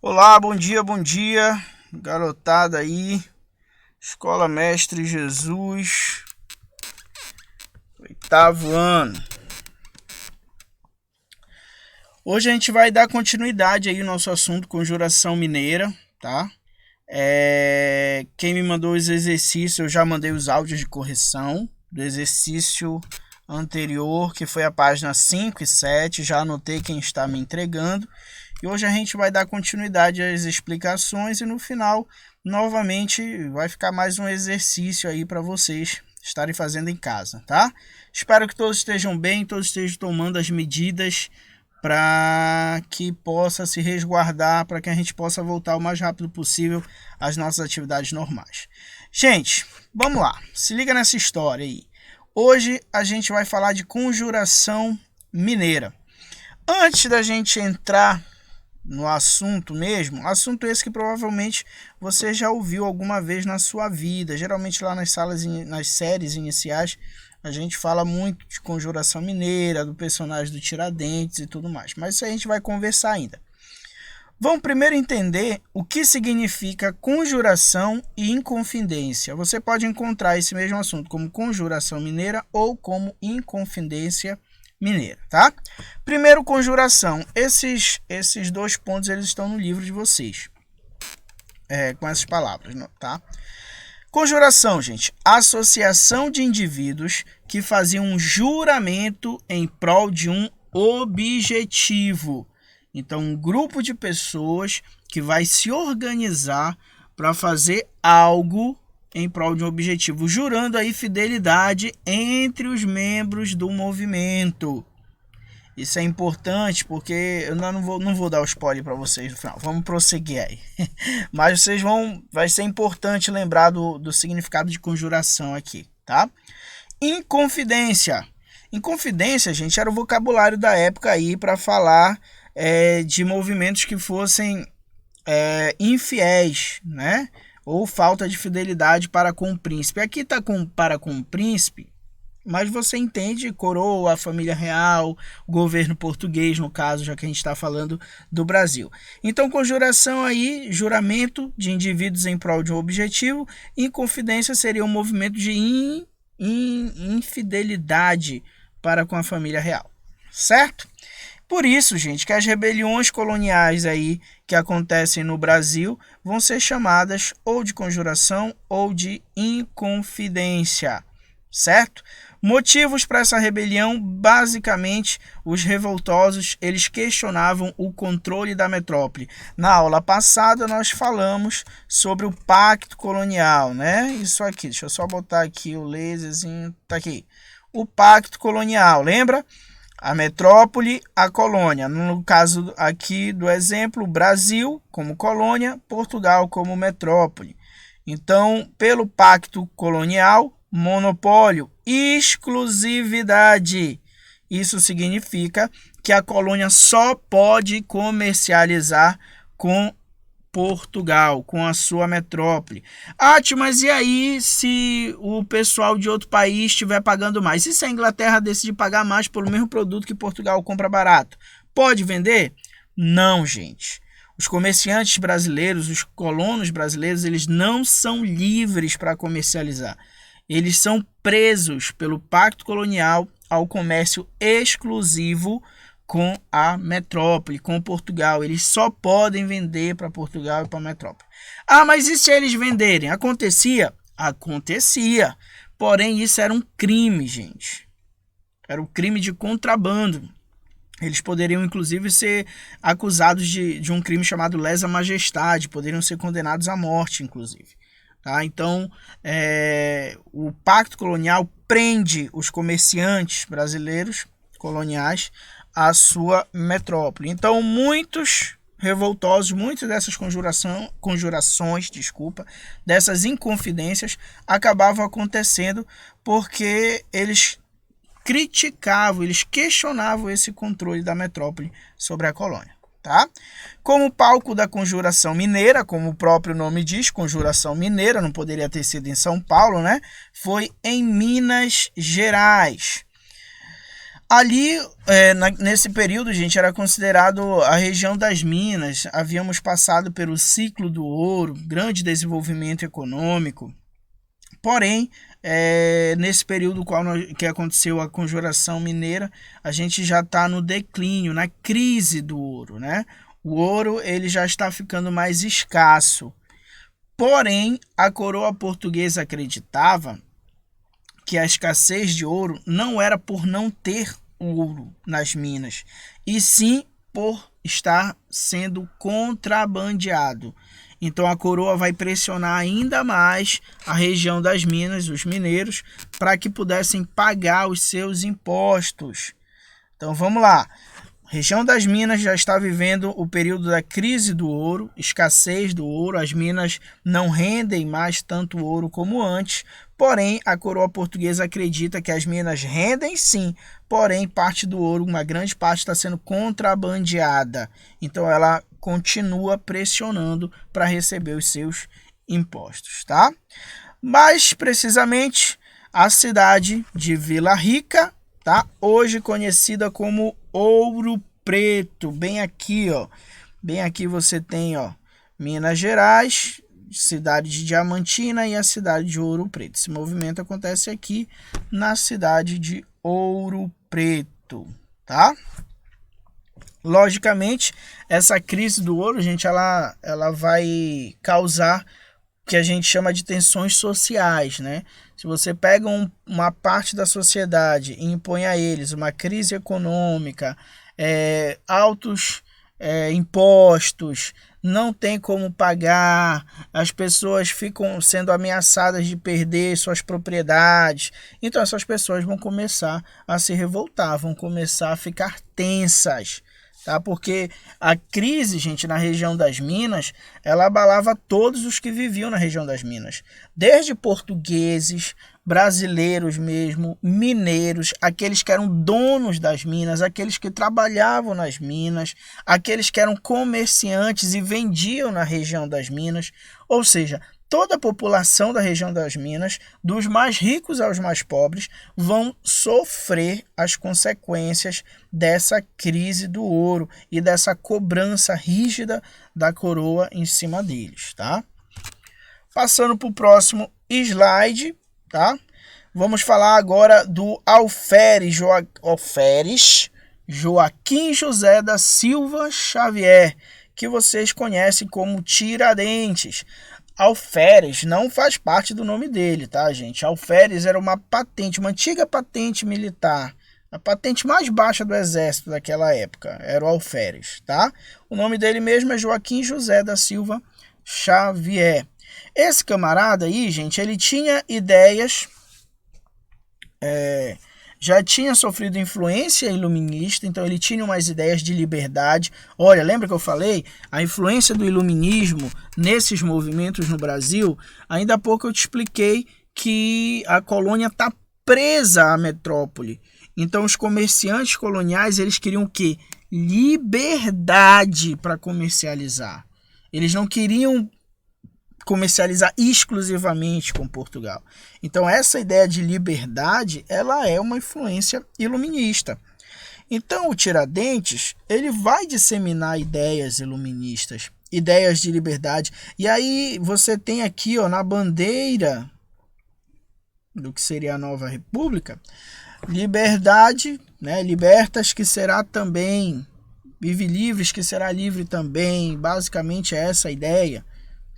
Olá, bom dia, garotada aí, Escola Mestre Jesus, oitavo ano. Hoje a gente vai dar continuidade aí ao nosso assunto conjuração mineira, tá? Quem me mandou os exercícios, eu já mandei os áudios de correção do exercício anterior, que foi a página 5 e 7, já anotei quem está me entregando. E hoje a gente vai dar continuidade às explicações e no final, novamente, vai ficar mais um exercício aí para vocês estarem fazendo em casa, tá? Espero que todos estejam bem, todos estejam tomando as medidas para que possa se resguardar, para que a gente possa voltar o mais rápido possível às nossas atividades normais. Gente, vamos lá, se liga nessa história aí. Hoje a gente vai falar de conjuração mineira. Antes da gente entrar no assunto mesmo, assunto esse que provavelmente você já ouviu alguma vez na sua vida, geralmente lá nas séries iniciais, a gente fala muito de conjuração mineira, do personagem do Tiradentes e tudo mais, mas isso a gente vai conversar ainda. Vamos primeiro entender o que significa conjuração e inconfidência. Você pode encontrar esse mesmo assunto como conjuração mineira ou como inconfidência mineira, tá? Primeiro, conjuração. Esses dois pontos eles estão no livro de vocês, com essas palavras, tá? Conjuração, gente, associação de indivíduos que faziam um juramento em prol de um objetivo. Então, um grupo de pessoas que vai se organizar para fazer algo em prol de um objetivo, jurando aí fidelidade entre os membros do movimento. Isso é importante porque eu não vou dar o spoiler para vocês no final. Vamos prosseguir aí. Mas vai ser importante lembrar do significado de conjuração aqui, tá? Inconfidência. Inconfidência, gente, era o vocabulário da época aí para falar de movimentos que fossem infiéis, né? Ou falta de fidelidade para com o príncipe. Aqui está para com o príncipe, mas você entende coroa, a família real, o governo português, no caso, já que a gente está falando do Brasil. Então, conjuração aí, juramento de indivíduos em prol de um objetivo. Inconfidência seria um movimento de infidelidade para com a família real, certo? Por isso, gente, que as rebeliões coloniais aí que acontecem no Brasil vão ser chamadas ou de conjuração ou de inconfidência, certo? Motivos para essa rebelião, basicamente, os revoltosos, eles questionavam o controle da metrópole. Na aula passada, nós falamos sobre o pacto colonial, né? Isso aqui, deixa eu só botar aqui o laserzinho, tá aqui. O pacto colonial, lembra? A metrópole, a colônia. No caso aqui do exemplo, Brasil como colônia, Portugal como metrópole. Então, pelo pacto colonial, monopólio, exclusividade. Isso significa que a colônia só pode comercializar com Portugal, com a sua metrópole. Mas e aí se o pessoal de outro país estiver pagando mais? E se a Inglaterra decidir pagar mais pelo mesmo produto que Portugal compra barato? Pode vender? Não, gente. Os comerciantes brasileiros, os colonos brasileiros, eles não são livres para comercializar. Eles são presos pelo pacto colonial ao comércio exclusivo com a metrópole, com Portugal. Eles só podem vender para Portugal e para a metrópole. Mas e se eles venderem? Acontecia? Acontecia. Porém, isso era um crime, gente. Era um crime de contrabando. Eles poderiam, inclusive, ser acusados de um crime chamado lesa majestade. Poderiam ser condenados à morte, inclusive. Tá? Então, o pacto colonial prende os comerciantes brasileiros coloniais à sua metrópole. Então, muitos revoltosos, muitas dessas conjurações, dessas inconfidências, acabavam acontecendo porque eles criticavam, eles questionavam esse controle da metrópole sobre a colônia. Tá? Como palco da conjuração mineira, como o próprio nome diz, conjuração mineira, não poderia ter sido em São Paulo, né? Foi em Minas Gerais. Ali, nesse período, gente, era considerado a região das minas. Havíamos passado pelo ciclo do ouro, grande desenvolvimento econômico. Porém, nesse período que aconteceu a conjuração mineira, a gente já está no declínio, na crise do ouro, né? O ouro ele já está ficando mais escasso. Porém, a coroa portuguesa acreditava que a escassez de ouro não era por não ter ouro nas minas, e sim por estar sendo contrabandeado. Então a coroa vai pressionar ainda mais a região das minas, os mineiros, para que pudessem pagar os seus impostos. Então vamos lá. A região das minas já está vivendo o período da crise do ouro, escassez do ouro, as minas não rendem mais tanto ouro como antes, porém a coroa portuguesa acredita que as minas rendem sim, porém parte do ouro, uma grande parte está sendo contrabandeada, então ela continua pressionando para receber os seus impostos, tá? Mais precisamente a cidade de Vila Rica, tá? Hoje conhecida como Ouro Preto, bem aqui, ó. Bem aqui você tem, ó, Minas Gerais, cidade de Diamantina e a cidade de Ouro Preto. Esse movimento acontece aqui na cidade de Ouro Preto, tá? Logicamente, essa crise do ouro, gente, ela vai causar o que a gente chama de tensões sociais, né? Se você pega uma parte da sociedade e impõe a eles uma crise econômica, altos impostos, não tem como pagar, as pessoas ficam sendo ameaçadas de perder suas propriedades, então essas pessoas vão começar a se revoltar, vão começar a ficar tensas. Tá? Porque a crise, gente, na região das minas, ela abalava todos os que viviam na região das minas. Desde portugueses, brasileiros mesmo, mineiros, aqueles que eram donos das minas, aqueles que trabalhavam nas minas, aqueles que eram comerciantes e vendiam na região das minas. Ou seja, toda a população da região das minas, dos mais ricos aos mais pobres, vão sofrer as consequências dessa crise do ouro e dessa cobrança rígida da coroa em cima deles, tá? Passando para o próximo slide, tá? Vamos falar agora do alferes Joaquim José da Silva Xavier, que vocês conhecem como Tiradentes. Alferes não faz parte do nome dele, tá, gente? Alferes era uma patente, uma antiga patente militar, a patente mais baixa do exército daquela época, era o alferes, tá? O nome dele mesmo é Joaquim José da Silva Xavier. Esse camarada aí, gente, ele tinha ideias, já tinha sofrido influência iluminista, então ele tinha umas ideias de liberdade. Olha, lembra que eu falei? A influência do iluminismo nesses movimentos no Brasil, ainda há pouco eu te expliquei que a colônia está presa à metrópole. Então os comerciantes coloniais, eles queriam o quê? Liberdade para comercializar. Eles não queriam comercializar exclusivamente com Portugal. Então essa ideia de liberdade, ela é uma influência iluminista. Então o Tiradentes, ele vai disseminar ideias iluministas, ideias de liberdade. E aí você tem aqui, ó, na bandeira do que seria a nova república, liberdade, né? Libertas que será também, vive livres que será livre também. Basicamente é essa a ideia,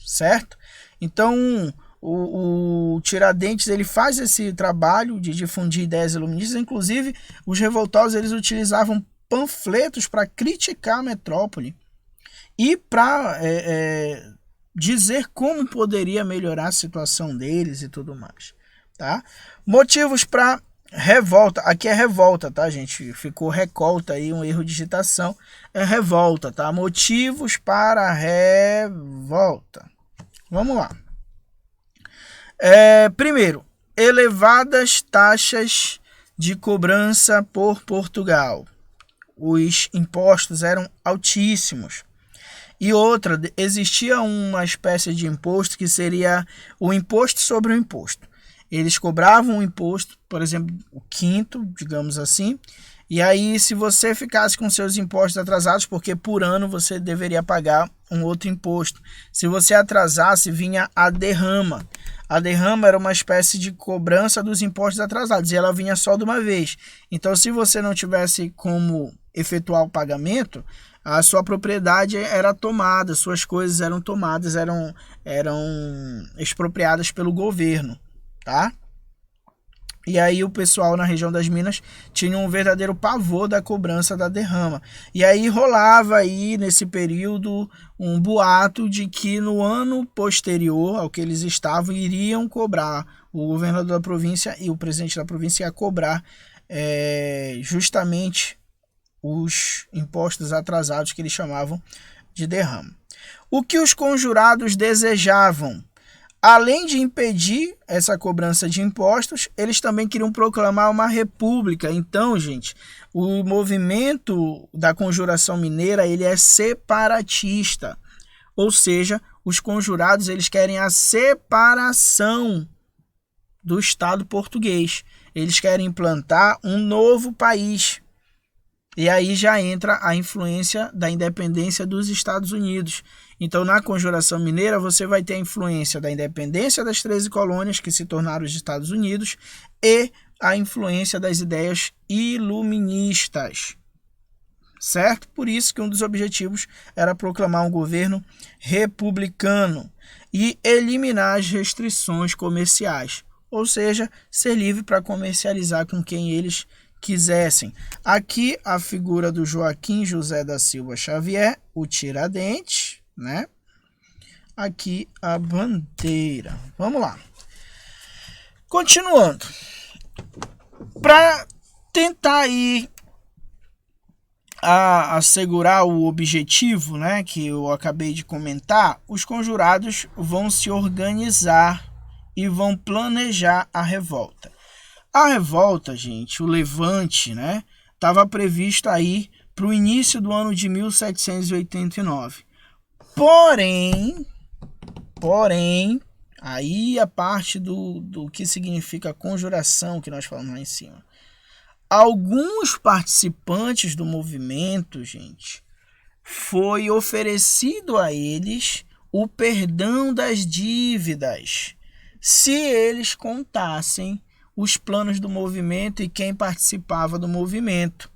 certo? Então o Tiradentes, ele faz esse trabalho de difundir ideias iluministas. Inclusive os revoltosos, eles utilizavam panfletos para criticar a metrópole e para dizer como poderia melhorar a situação deles e tudo mais, tá? Motivos para revolta, aqui é revolta, tá, gente? Ficou recolta aí, um erro de digitação, é revolta, tá? Motivos para revolta. Vamos lá. Primeiro, elevadas taxas de cobrança por Portugal. Os impostos eram altíssimos. E outra, existia uma espécie de imposto que seria o imposto sobre o imposto. Eles cobravam um imposto, por exemplo, o quinto, digamos assim, E aí, se você ficasse com seus impostos atrasados, porque por ano você deveria pagar um outro imposto. Se você atrasasse, vinha a derrama. A derrama era uma espécie de cobrança dos impostos atrasados e ela vinha só de uma vez. Então, se você não tivesse como efetuar o pagamento, a sua propriedade era tomada, suas coisas eram tomadas, eram expropriadas pelo governo, tá? E aí o pessoal na região das Minas tinha um verdadeiro pavor da cobrança da derrama. E aí rolava aí nesse período um boato de que no ano posterior ao que eles estavam iriam cobrar, o governador da província e o presidente da província ia cobrar justamente os impostos atrasados que eles chamavam de derrama. O que os conjurados desejavam? Além de impedir essa cobrança de impostos, eles também queriam proclamar uma república. Então, gente, o movimento da Conjuração Mineira ele é separatista. Ou seja, os conjurados eles querem a separação do Estado português. Eles querem implantar um novo país. E aí já entra a influência da independência dos Estados Unidos. Então, na Conjuração Mineira, você vai ter a influência da independência das 13 colônias, que se tornaram os Estados Unidos, e a influência das ideias iluministas. Certo? Por isso que um dos objetivos era proclamar um governo republicano e eliminar as restrições comerciais. Ou seja, ser livre para comercializar com quem eles quisessem. Aqui a figura do Joaquim José da Silva Xavier, o Tiradentes, né? Aqui a bandeira. Vamos lá. Continuando. Para tentar aí assegurar o objetivo, né, que eu acabei de comentar, os conjurados vão se organizar e vão planejar a revolta. A revolta, gente, o levante, né, estava previsto aí para o início do ano de 1789. Porém, aí a parte do que significa conjuração que nós falamos lá em cima. Alguns participantes do movimento, gente, foi oferecido a eles o perdão das dívidas, se eles contassem os planos do movimento e quem participava do movimento.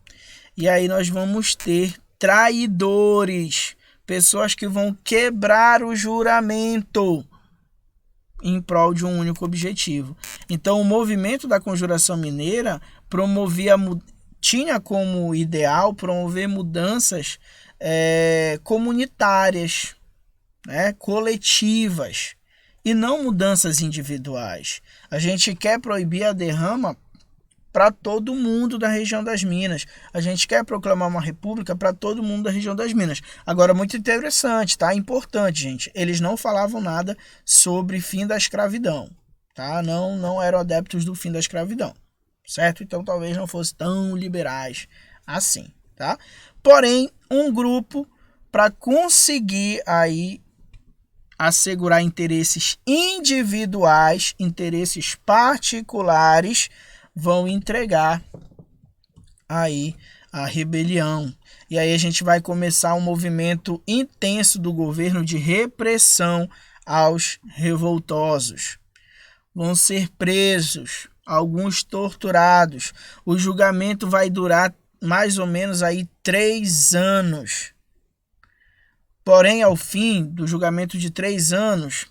E aí nós vamos ter traidores, pessoas que vão quebrar o juramento em prol de um único objetivo. Então, o movimento da Conjuração Mineira tinha como ideal promover mudanças comunitárias, né, coletivas, e não mudanças individuais. A gente quer proibir a derrama para todo mundo da região das Minas. A gente quer proclamar uma república para todo mundo da região das Minas. Agora, muito interessante, tá? Importante, gente. Eles não falavam nada sobre fim da escravidão, tá? Não eram adeptos do fim da escravidão, certo? Então, talvez não fossem tão liberais assim, tá? Porém, um grupo, para conseguir aí assegurar interesses individuais, interesses particulares, vão entregar aí a rebelião. E aí a gente vai começar um movimento intenso do governo de repressão aos revoltosos. Vão ser presos, alguns torturados. O julgamento vai durar mais ou menos aí 3 anos. Porém, ao fim do julgamento de 3 anos,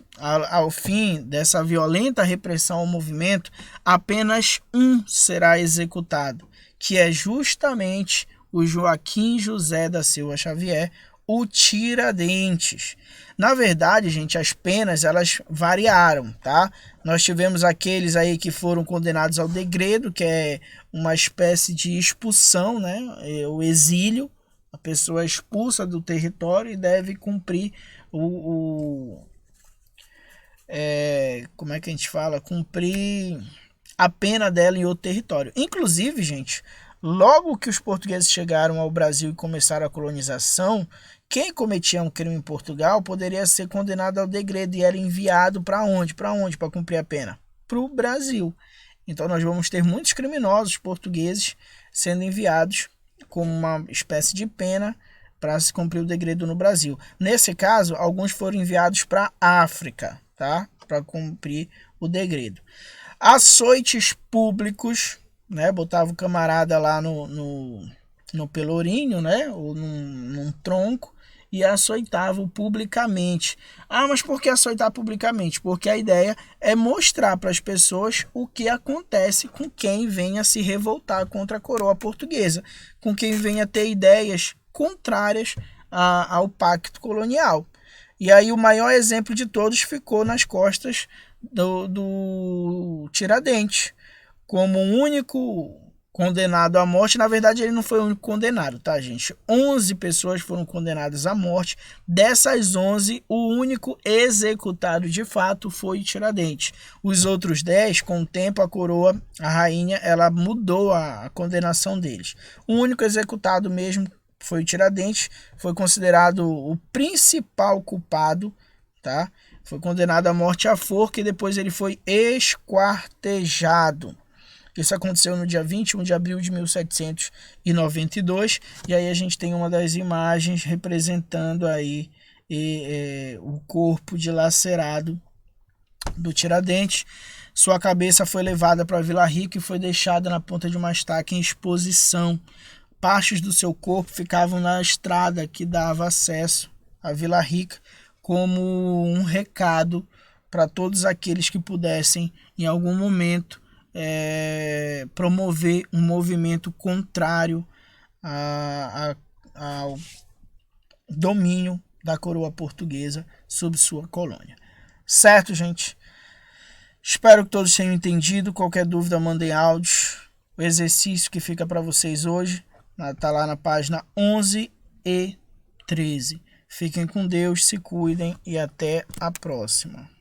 ao fim dessa violenta repressão ao movimento, apenas um será executado, que é justamente o Joaquim José da Silva Xavier, o Tiradentes. Na verdade, gente, as penas elas variaram, tá? Nós tivemos aqueles aí que foram condenados ao degredo, que é uma espécie de expulsão, né? O exílio. A pessoa é expulsa do território e deve cumprir como é que a gente fala? Cumprir a pena dela em outro território. Inclusive, gente, logo que os portugueses chegaram ao Brasil e começaram a colonização, quem cometia um crime em Portugal poderia ser condenado ao degredo e era enviado para onde? Para cumprir a pena? Para o Brasil. Então nós vamos ter muitos criminosos portugueses sendo enviados como uma espécie de pena para se cumprir o degredo no Brasil. Nesse caso, alguns foram enviados para a África, tá? Para cumprir o degredo. Açoites públicos, né? Botava o camarada lá no pelourinho, né? Ou num tronco, e açoitava publicamente. Ah, mas por que açoitar publicamente? Porque a ideia é mostrar para as pessoas o que acontece com quem venha se revoltar contra a coroa portuguesa, com quem venha ter ideias contrárias ao pacto colonial. E aí o maior exemplo de todos ficou nas costas do Tiradentes, como o único condenado à morte. Na verdade, ele não foi o único condenado, tá, gente? 11 pessoas foram condenadas à morte. Dessas 11, o único executado de fato foi Tiradentes. Os outros 10, com o tempo, a coroa, a rainha, ela mudou a condenação deles. O único executado mesmo foi o Tiradentes, foi considerado o principal culpado, tá? Foi condenado à morte à forca e depois ele foi esquartejado. Isso aconteceu no dia 21 de abril de 1792, e aí a gente tem uma das imagens representando aí o corpo dilacerado do Tiradentes. Sua cabeça foi levada para Vila Rica e foi deixada na ponta de uma estaca em exposição. Partes do seu corpo ficavam na estrada que dava acesso à Vila Rica, como um recado para todos aqueles que pudessem, em algum momento, promover um movimento contrário ao domínio da coroa portuguesa sobre sua colônia. Certo, gente? Espero que todos tenham entendido. Qualquer dúvida, mandem áudios. O exercício que fica para vocês hoje está lá na página 11 e 13. Fiquem com Deus, se cuidem e até a próxima.